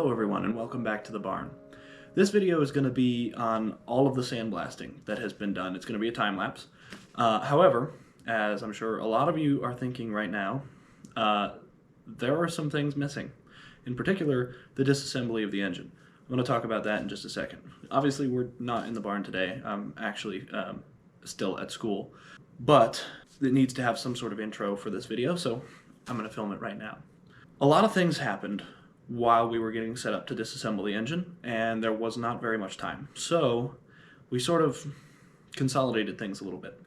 Hello everyone and welcome back to the barn. This video is going to be on all of the sandblasting that has been done. It's going to be a time lapse. However, as I'm sure a lot of you are thinking right now, there are some things missing. In particular, the disassembly of the engine. I'm going to talk about that in just a second. Obviously we're not in the barn today. I'm actually still at school, but it needs to have some sort of intro for this video, so I'm going to film it right now. A lot of things happened while we were getting set up to disassemble the engine, and there was not very much time. So we sort of consolidated things a little bit.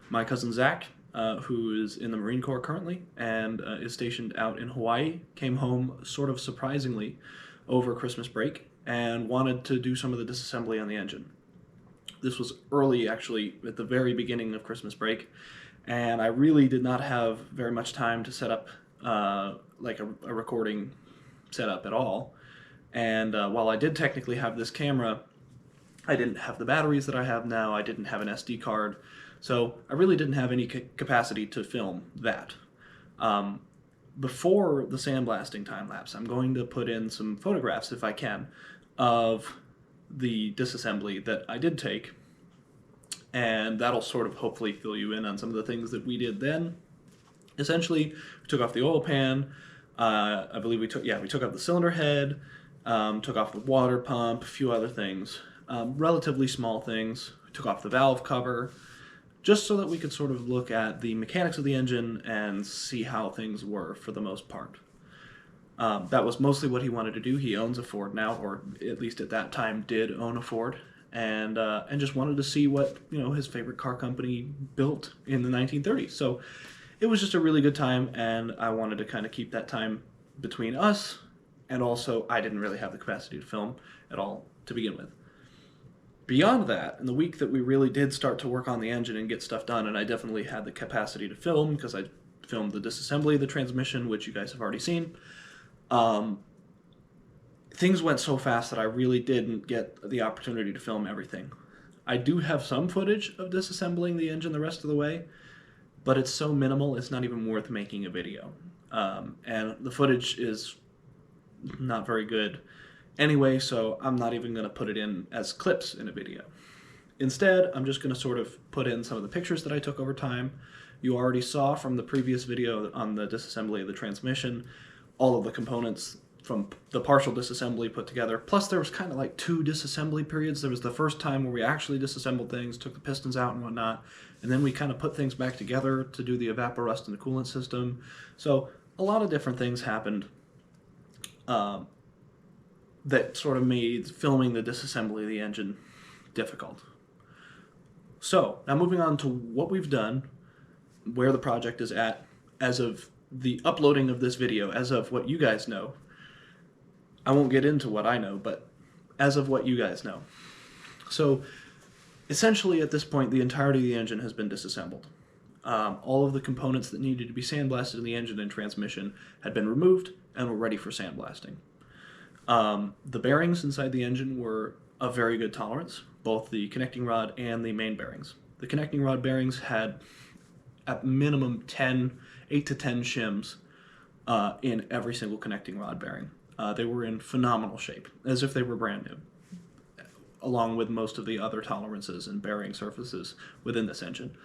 My cousin Zach, who is in the Marine Corps currently and is stationed out in Hawaii, came home sort of surprisingly over Christmas break and wanted to do some of the disassembly on the engine. This was early, actually, at the very beginning of Christmas break, and I really did not have very much time to set up like a recording setup at all. And while I did technically have this camera, I didn't have the batteries that I have now. I didn't have an SD card, so I really didn't have any capacity to film that. Before the sandblasting time lapse, I'm going to put in some photographs, if I can, of the disassembly that I did take, and that'll sort of hopefully fill you in on some of the things that we did then. Essentially, we took off the oil pan. I believe we took off the cylinder head, took off the water pump, a few other things, relatively small things. We took off the valve cover, just so that we could sort of look at the mechanics of the engine and see how things were for the most part. That was mostly what he wanted to do. He owns a Ford now, or at least at that time did own a Ford, and just wanted to see what his favorite car company built in the 1930s. So it was just a really good time, and I wanted to kind of keep that time between us, and also I didn't really have the capacity to film at all to begin with. Beyond that, in the week that we really did start to work on the engine and get stuff done, and I definitely had the capacity to film because I filmed the disassembly of the transmission, which you guys have already seen, things went so fast that I really didn't get the opportunity to film everything. I do have some footage of disassembling the engine the rest of the way, but it's so minimal it's not even worth making a video. And the footage is not very good anyway, so I'm not even going to put it in as clips in a video. Instead, I'm just going to sort of put in some of the pictures that I took over time. You already saw from the previous video on the disassembly of the transmission all of the components from the partial disassembly put together. Plus there was kind of like two disassembly periods. There was the first time where we actually disassembled things, took the pistons out and whatnot, and then we kind of put things back together to do the evaporust in the coolant system. So a lot of different things happened that sort of made filming the disassembly of the engine difficult. So now moving on to what we've done, where the project is at as of the uploading of this video, as of what you guys know. I won't get into what I know, but as of what you guys know. So essentially at this point the entirety of the engine has been disassembled. All of the components that needed to be sandblasted in the engine and transmission had been removed and were ready for sandblasting. The bearings inside the engine were of very good tolerance, both the connecting rod and the main bearings. The connecting rod bearings had at minimum 8 to 10 shims in every single connecting rod bearing. They were in phenomenal shape, as if they were brand new, along with most of the other tolerances and bearing surfaces within this engine.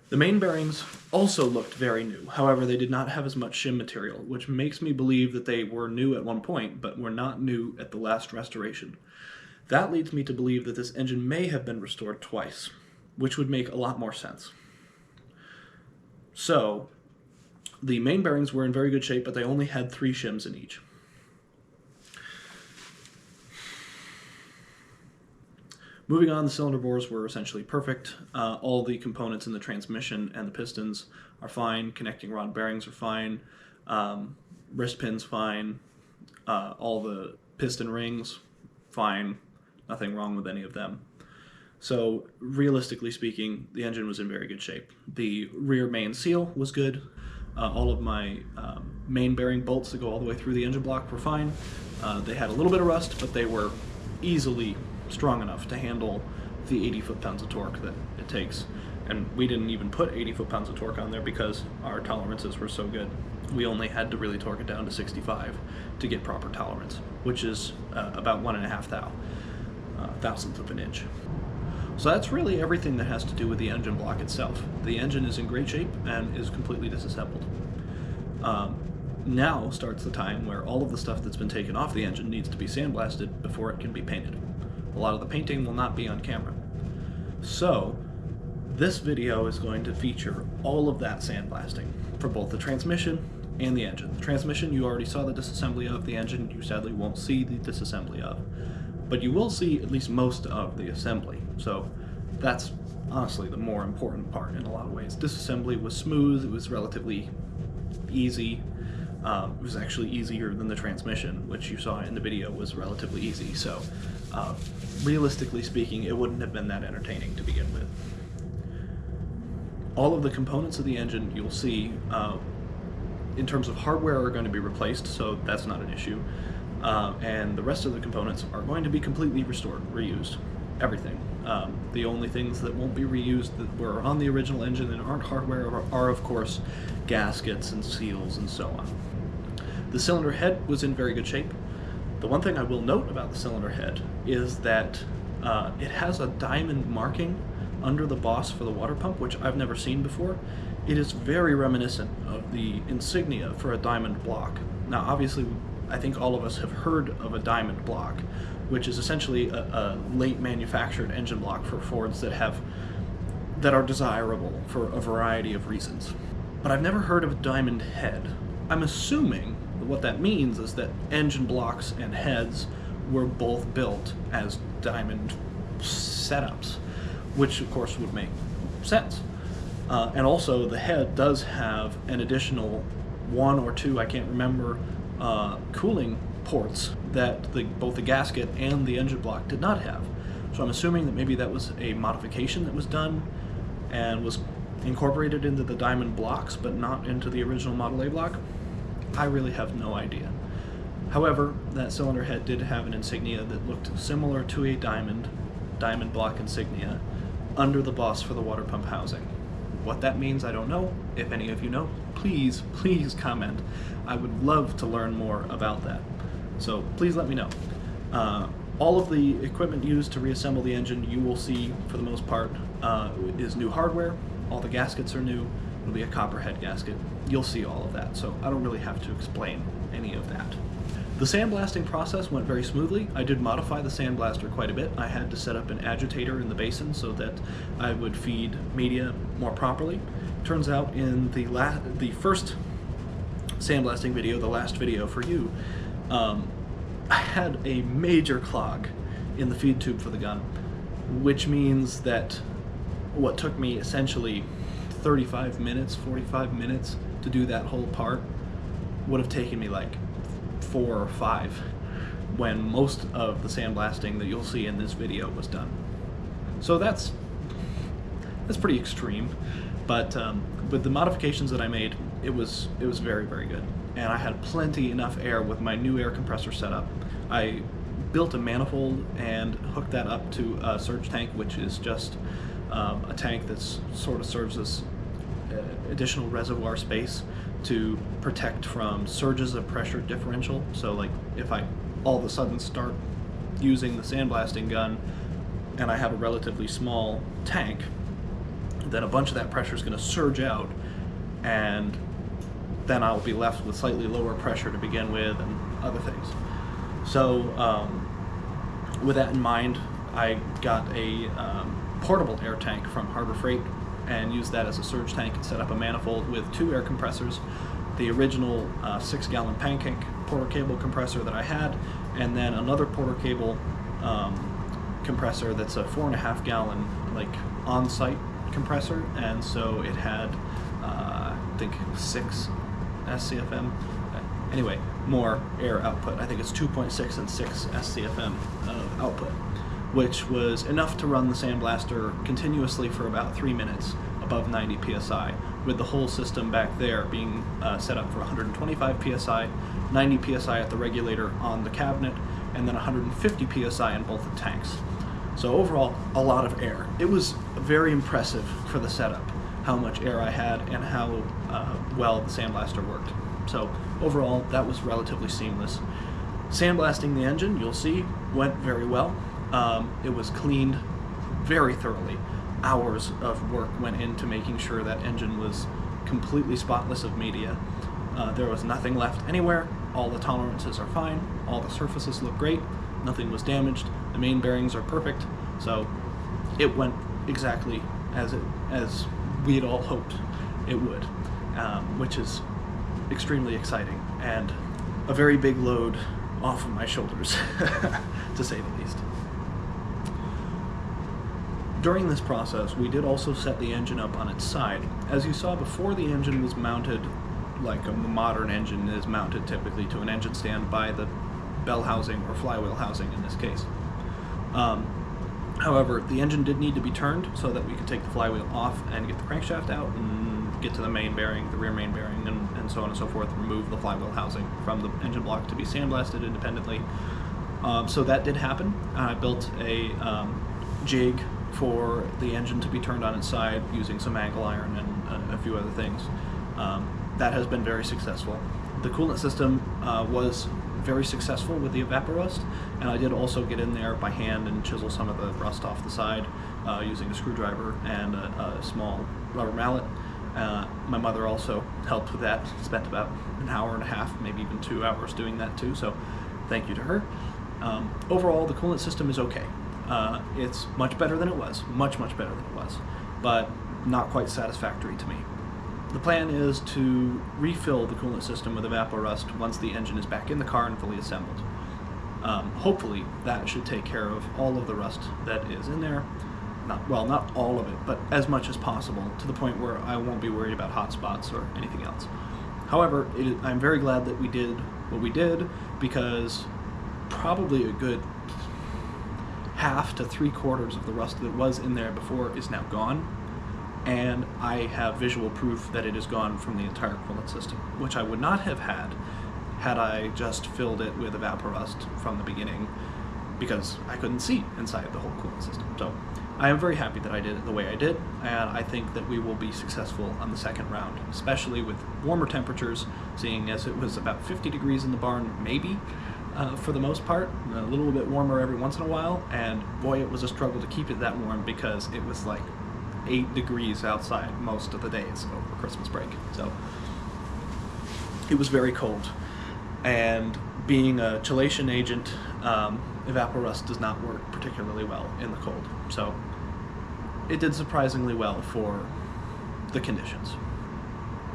The main bearings also looked very new. However, they did not have as much shim material, which makes me believe that they were new at one point, but were not new at the last restoration. That leads me to believe that this engine may have been restored twice, which would make a lot more sense. So the main bearings were in very good shape, but they only had 3 shims in each. Moving on, the cylinder bores were essentially perfect. All the components in the transmission and the pistons are fine. Connecting rod bearings are fine. Wrist pins fine. All the piston rings fine. Nothing wrong with any of them. So realistically speaking, the engine was in very good shape. The rear main seal was good. All of my main bearing bolts that go all the way through the engine block were fine. They had a little bit of rust, but they were easily strong enough to handle the 80 foot-pounds of torque that it takes. And we didn't even put 80 foot-pounds of torque on there because our tolerances were so good. We only had to really torque it down to 65 to get proper tolerance, which is about 1.5 thousandth of an inch. So that's really everything that has to do with the engine block itself. The engine is in great shape and is completely disassembled. Now starts the time where all of the stuff that's been taken off the engine needs to be sandblasted before it can be painted. A lot of the painting will not be on camera. So this video is going to feature all of that sandblasting for both the transmission and the engine. The transmission you already saw the disassembly of, the engine you sadly won't see the disassembly of, but you will see at least most of the assembly. So that's honestly the more important part in a lot of ways. Disassembly was smooth, it was relatively easy. It was actually easier than the transmission, which you saw in the video was relatively easy. So realistically speaking, it wouldn't have been that entertaining to begin with. All of the components of the engine you'll see in terms of hardware are going to be replaced, so that's not an issue. And the rest of the components are going to be completely restored, reused, everything. The only things that won't be reused that were on the original engine and aren't hardware are of course gaskets and seals and so on. The cylinder head was in very good shape. The one thing I will note about the cylinder head is that it has a diamond marking under the boss for the water pump, which I've never seen before. It is very reminiscent of the insignia for a diamond block. Now obviously I think all of us have heard of a diamond block, which is essentially a late manufactured engine block for Fords that are desirable for a variety of reasons. But I've never heard of a diamond head. I'm assuming that what that means is that engine blocks and heads were both built as diamond setups, which of course would make sense. And also the head does have an additional 1 or 2, I can't remember, cooling ports that both the gasket and the engine block did not have. So I'm assuming that maybe that was a modification that was done and was incorporated into the diamond blocks but not into the original Model A block. I really have no idea. However, that cylinder head did have an insignia that looked similar to a diamond block insignia under the boss for the water pump housing. What that means, I don't know. If any of you know, please comment. I would love to learn more about that. So please let me know. All of the equipment used to reassemble the engine, you will see, for the most part, is new hardware. All the gaskets are new. It'll be a copperhead gasket. You'll see all of that, so I don't really have to explain any of that. The sandblasting process went very smoothly. I did modify the sandblaster quite a bit. I had to set up an agitator in the basin so that I would feed media more properly. Turns out in the first sandblasting video, the last video for you, I had a major clog in the feed tube for the gun, which means that what took me essentially 35 minutes, 45 minutes to do that whole part would have taken me like 4 or 5 when most of the sandblasting that you'll see in this video was done. So that's pretty extreme, but with the modifications that I made, it was very, very good. And I had plenty enough air with my new air compressor setup. I built a manifold and hooked that up to a surge tank, which is just a tank that sort of serves as additional reservoir space to protect from surges of pressure differential. So like if I all of a sudden start using the sandblasting gun and I have a relatively small tank, then a bunch of that pressure is going to surge out, and then I'll be left with slightly lower pressure to begin with and other things. So with that in mind, I got a portable air tank from Harbor Freight and used that as a surge tank and set up a manifold with 2 air compressors, the original 6-gallon pancake Porter cable compressor that I had, and then another Porter cable compressor that's a 4.5-gallon like on-site compressor, and so it had I think 6 SCFM. Anyway, more air output. I think it's 2.6 and 6 SCFM of output, which was enough to run the sandblaster continuously for about 3 minutes above 90 psi, with the whole system back there being set up for 125 psi, 90 psi at the regulator on the cabinet, and then 150 psi in both the tanks. So overall, a lot of air. It was very impressive for the setup, how much air I had and how well the sandblaster worked. So overall, that was relatively seamless. Sandblasting the engine, you'll see, went very well. It was cleaned very thoroughly. Hours of work went into making sure that engine was completely spotless of media. There was nothing left anywhere. All the tolerances are fine. All the surfaces look great. Nothing was damaged. The main bearings are perfect. So it went exactly as we had all hoped it would, which is extremely exciting and a very big load off of my shoulders, to say the least. During this process, we did also set the engine up on its side. As you saw before, the engine was mounted like a modern engine is mounted typically to an engine stand by the bell housing or flywheel housing in this case. However, the engine did need to be turned so that we could take the flywheel off and get the crankshaft out and get to the main bearing, the rear main bearing, and so on and so forth, remove the flywheel housing from the engine block to be sandblasted independently. So that did happen. I built a jig for the engine to be turned on its side using some angle iron and a few other things. That has been very successful. The coolant system was very successful with the evaporust, and I did also get in there by hand and chisel some of the rust off the side using a screwdriver and a small rubber mallet. My mother also helped with that, spent about an hour and a half, maybe even 2 hours doing that too, so thank you to her. Overall, the coolant system is okay. It's much better than it was, much better than it was, but not quite satisfactory to me. The plan is to refill the coolant system with evaporust once the engine is back in the car and fully assembled. Hopefully that should take care of all of the rust that is in there. Not all of it, but as much as possible, to the point where I won't be worried about hot spots or anything else. However, I'm very glad that we did what we did, because probably a good half to 3/4 of the rust that was in there before is now gone, and I have visual proof that it is gone from the entire coolant system, which I would not have had I just filled it with evaporust from the beginning, because I couldn't see inside the whole coolant system. So I am very happy that I did it the way I did, and I think that we will be successful on the second round, especially with warmer temperatures, seeing as it was about 50 degrees in the barn, maybe, for the most part, a little bit warmer every once in a while, and boy, it was a struggle to keep it that warm because it was like 8 degrees outside most of the days over Christmas break. So it was very cold, and being a chelation agent, evaporust does not work particularly well in the cold. So it did surprisingly well for the conditions.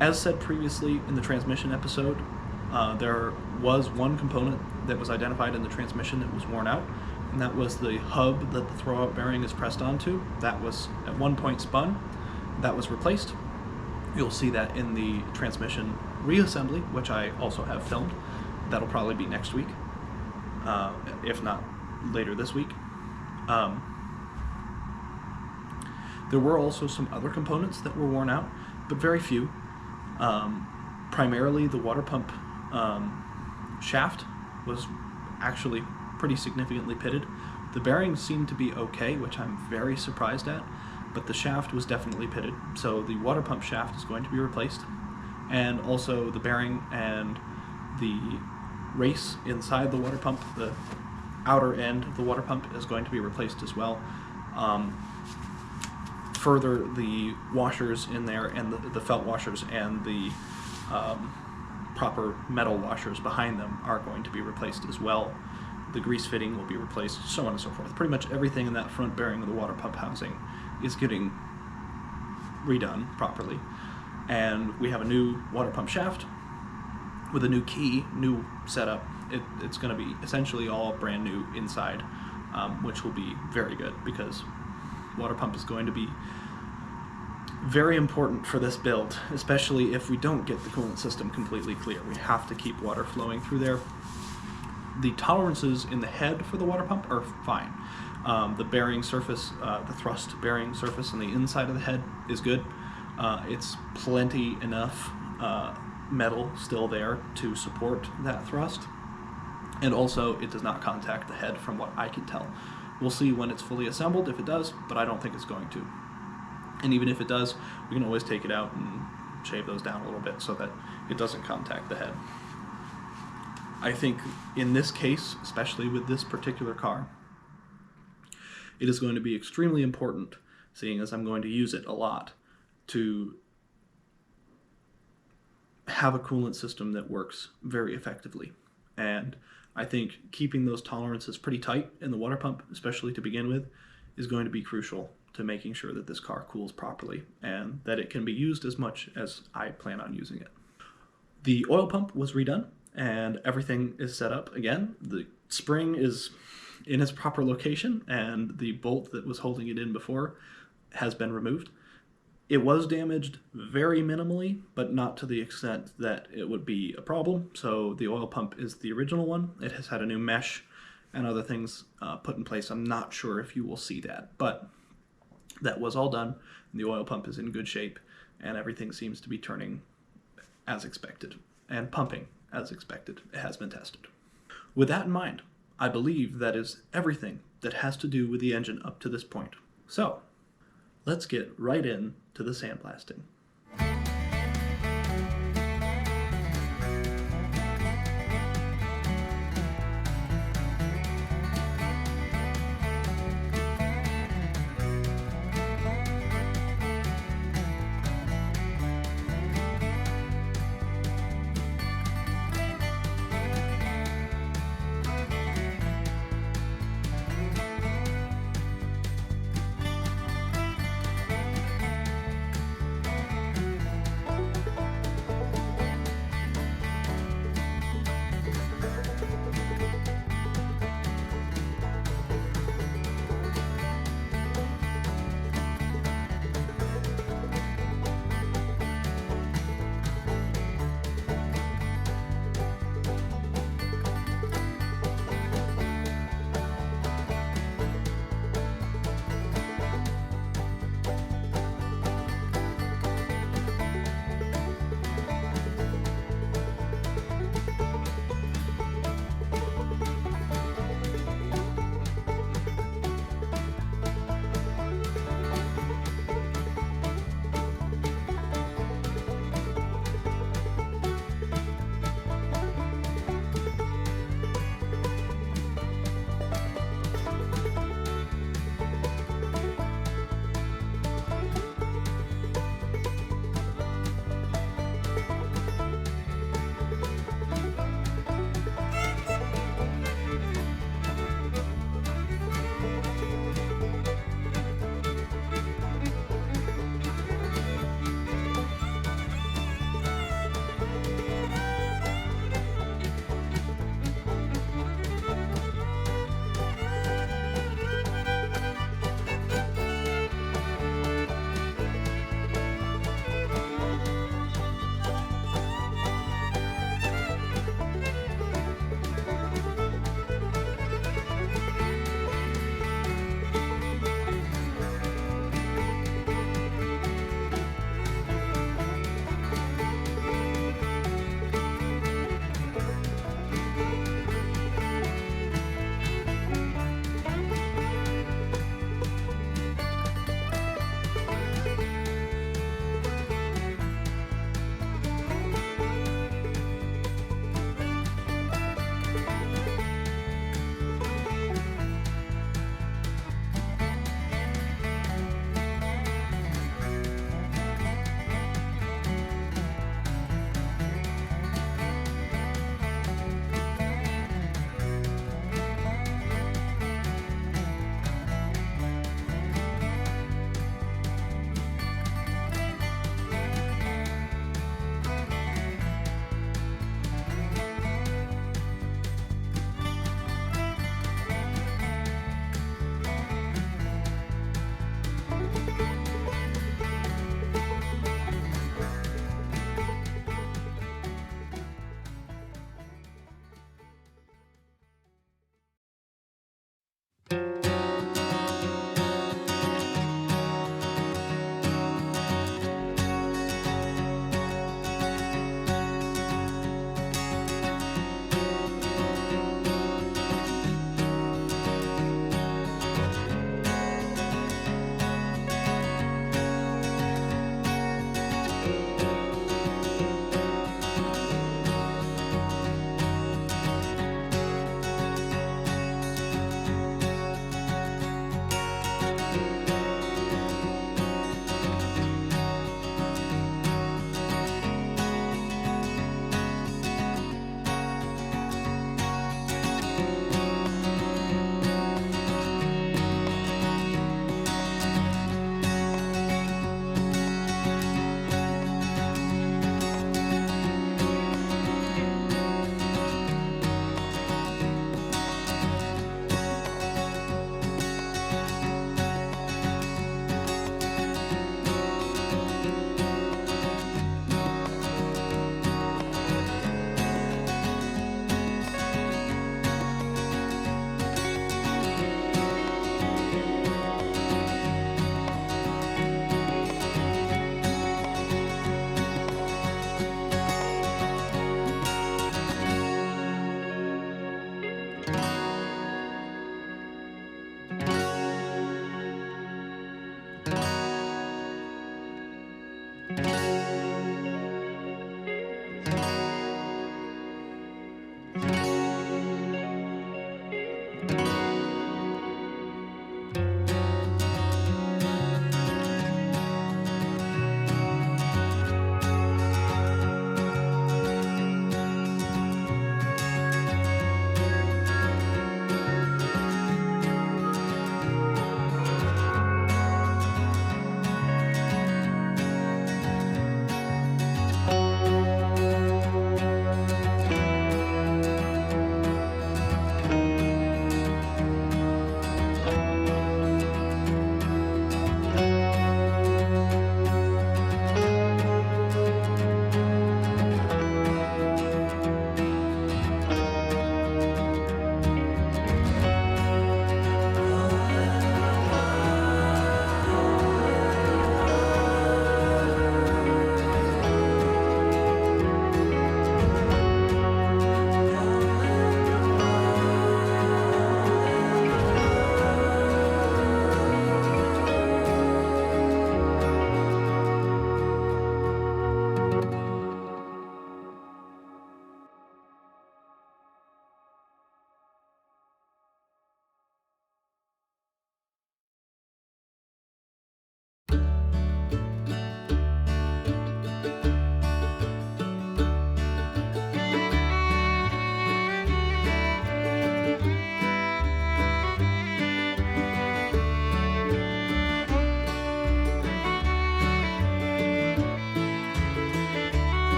As said previously in the transmission episode, there was one component that was identified in the transmission that was worn out, and that was the hub that the throw-out bearing is pressed onto. That was at one point spun. That was replaced. You'll see that in the transmission reassembly, which I also have filmed. That'll probably be next week, if not later this week. There were also some other components that were worn out, but very few. Primarily the water pump shaft was actually pretty significantly pitted. The bearings seemed to be okay, which I'm very surprised at, but the shaft was definitely pitted. So the water pump shaft is going to be replaced, and also the bearing and the race inside the water pump, the outer end of the water pump, is going to be replaced as well. Further, the washers in there, and the felt washers and the proper metal washers behind them are going to be replaced as well. The grease fitting will be replaced, so on and so forth. Pretty much everything in that front bearing of the water pump housing is getting redone properly. And we have a new water pump shaft with a new key, new setup. It's going to be essentially all brand new inside, which will be very good, because water pump is going to be very important for this build, especially if we don't get the coolant system completely clear. We have to keep water flowing through there. The tolerances in the head for the water pump are fine. The bearing surface, the thrust bearing surface on the inside of the head is good. It's plenty enough metal still there to support that thrust, and also it does not contact the head from what I can tell. We'll see when it's fully assembled if it does, but I don't think it's going to. And even if it does, we can always take it out and shave those down a little bit so that it doesn't contact the head. I think in this case, especially with this particular car, it is going to be extremely important, seeing as I'm going to use it a lot, to have a coolant system that works very effectively. And I think keeping those tolerances pretty tight in the water pump, especially to begin with, is going to be crucial to making sure that this car cools properly and that it can be used as much as I plan on using it. The oil pump was redone and everything is set up again. The spring is in its proper location and the bolt that was holding it in before has been removed. It was damaged very minimally, but not to the extent that it would be a problem. So the oil pump is the original one. It has had a new mesh and other things put in place. I'm not sure if you will see that, but that was all done. The oil pump is in good shape and everything seems to be turning as expected and pumping as expected. It has been tested. With that in mind, I believe that is everything that has to do with the engine up to this point. So let's get right in to the sandblasting.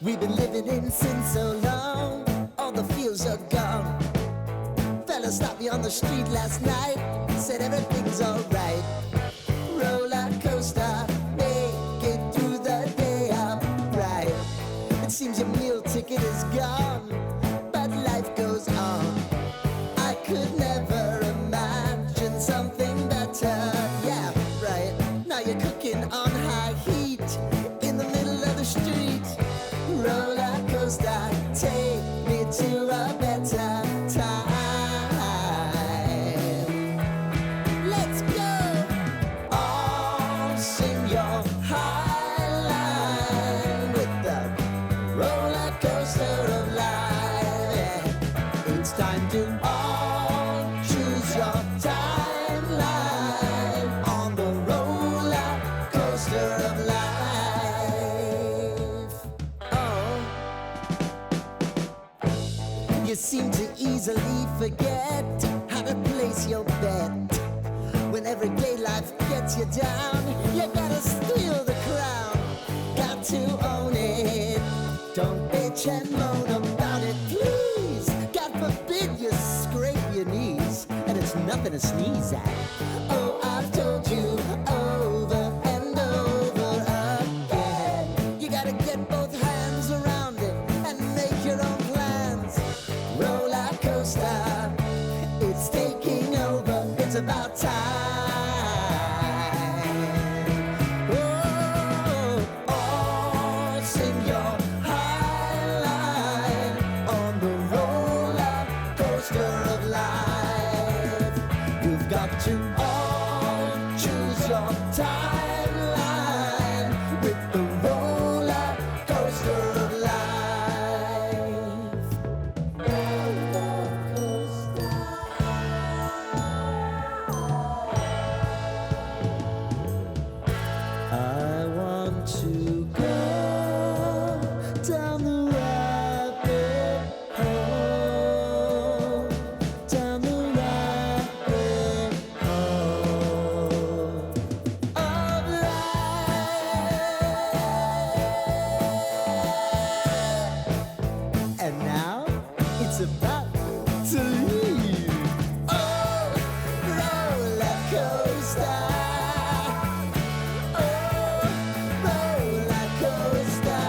We've been living in sin so long, all the feels are gone. Fella stopped me on the street last night, said everything's alright. Roller coaster, make it through the day, I'm right. It seems your meal ticket is gone, but life goes on. I could never imagine something better. Yeah, right. Now you're cooking on high heat in the middle of the street. Roller coaster, take me to a better time. Let's go. All sing your high line with the roller coaster of life. Yeah. It's time to all choose your timeline on the roller coaster of life. You seem to easily forget how to place your bet. When everyday life gets you down, you gotta steal the crown. Got to own it. Don't bitch and moan about it, please. God forbid you scrape your knees, and it's nothing to sneeze at. Oh, I've told you over and over again. You gotta get both hands around it and make your own plans. Roller coaster, it's taking over, it's about time. Oh, all sing your high line on the roller coaster of life. You've got to all choose your timeline with the roller coaster of life. I want to go down the rabbit hole, down the rabbit hole of life. And now it's about to leave. Oh, roller coaster. Oh, roller coaster.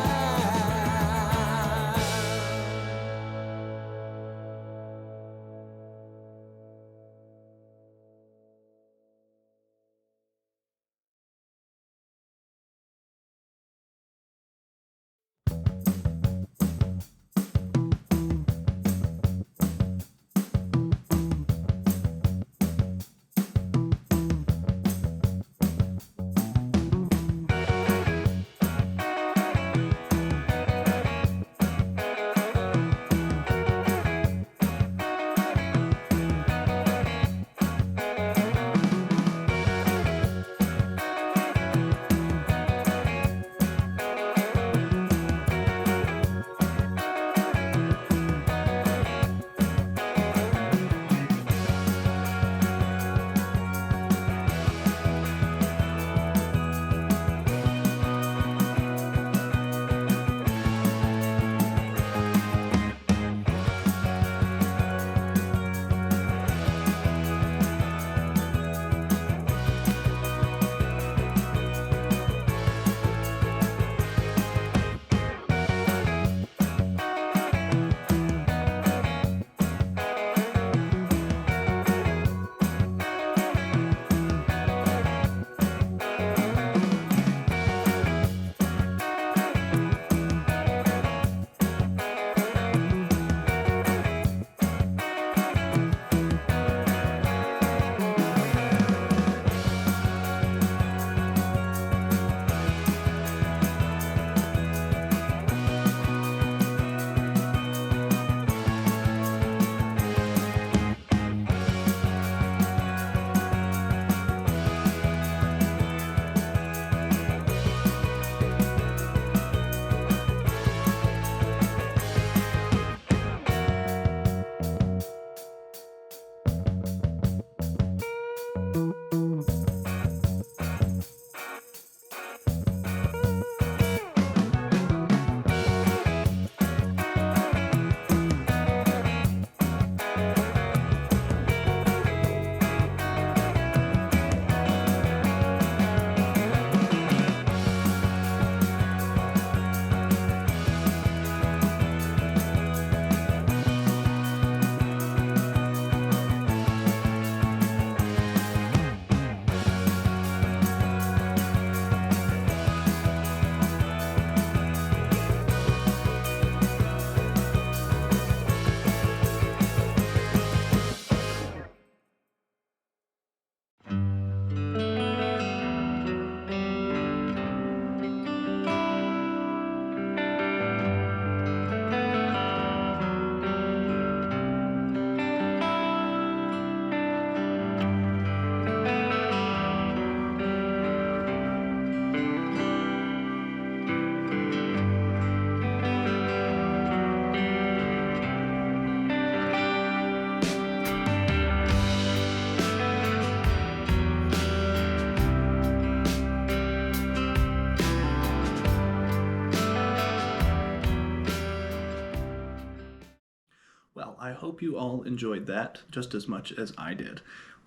I hope you all enjoyed that just as much as I did.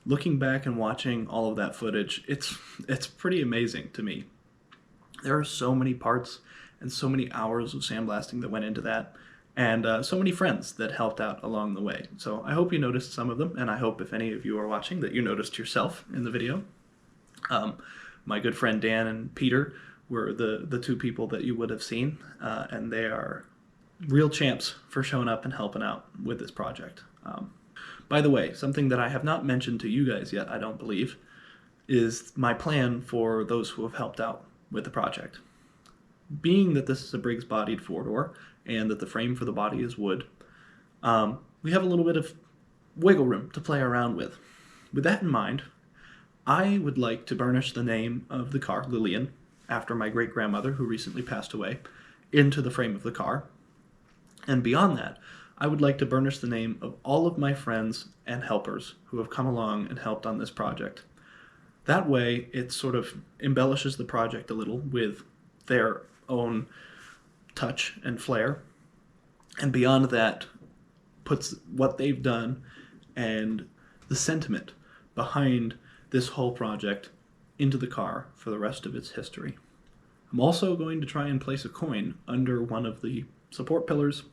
Looking back and watching all of that footage, it's pretty amazing to me. There are so many parts and so many hours of sandblasting that went into that, and so many friends that helped out along the way. So I hope you noticed some of them, and I hope if any of you are watching that you noticed yourself in the video. My good friend Dan and Peter were the two people that you would have seen, and they are real champs for showing up and helping out with this project. By the way, something that I have not mentioned to you guys yet, I don't believe, is my plan for those who have helped out with the project. Being that this is a Briggs-bodied 4-door and that the frame for the body is wood, we have a little bit of wiggle room to play around with. With that in mind, I would like to burnish the name of the car, Lillian, after my great-grandmother who recently passed away, into the frame of the car. And beyond that, I would like to burnish the name of all of my friends and helpers who have come along and helped on this project. That way, it sort of embellishes the project a little with their own touch and flair. And beyond that, puts what they've done and the sentiment behind this whole project into the car for the rest of its history. I'm also going to try and place a coin under one of the support pillars,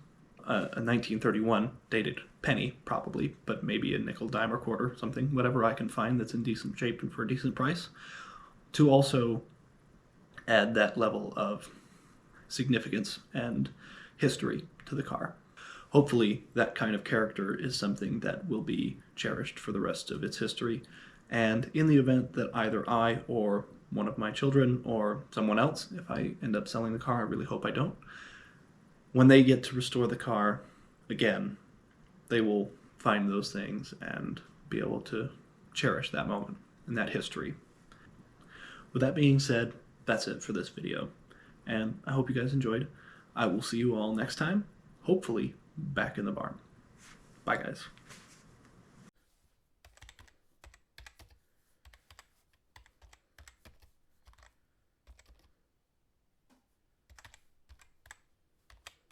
a 1931 dated penny probably, but maybe a nickel, dime, or quarter, something, whatever I can find that's in decent shape and for a decent price, to also add that level of significance and history to the car. Hopefully that kind of character is something that will be cherished for the rest of its history, and in the event that either I or one of my children or someone else, if I end up selling the car, I really hope I don't, when they get to restore the car again, they will find those things and be able to cherish that moment and that history. With that being said, that's it for this video, and I hope you guys enjoyed. I will see you all next time, hopefully back in the barn. Bye, guys.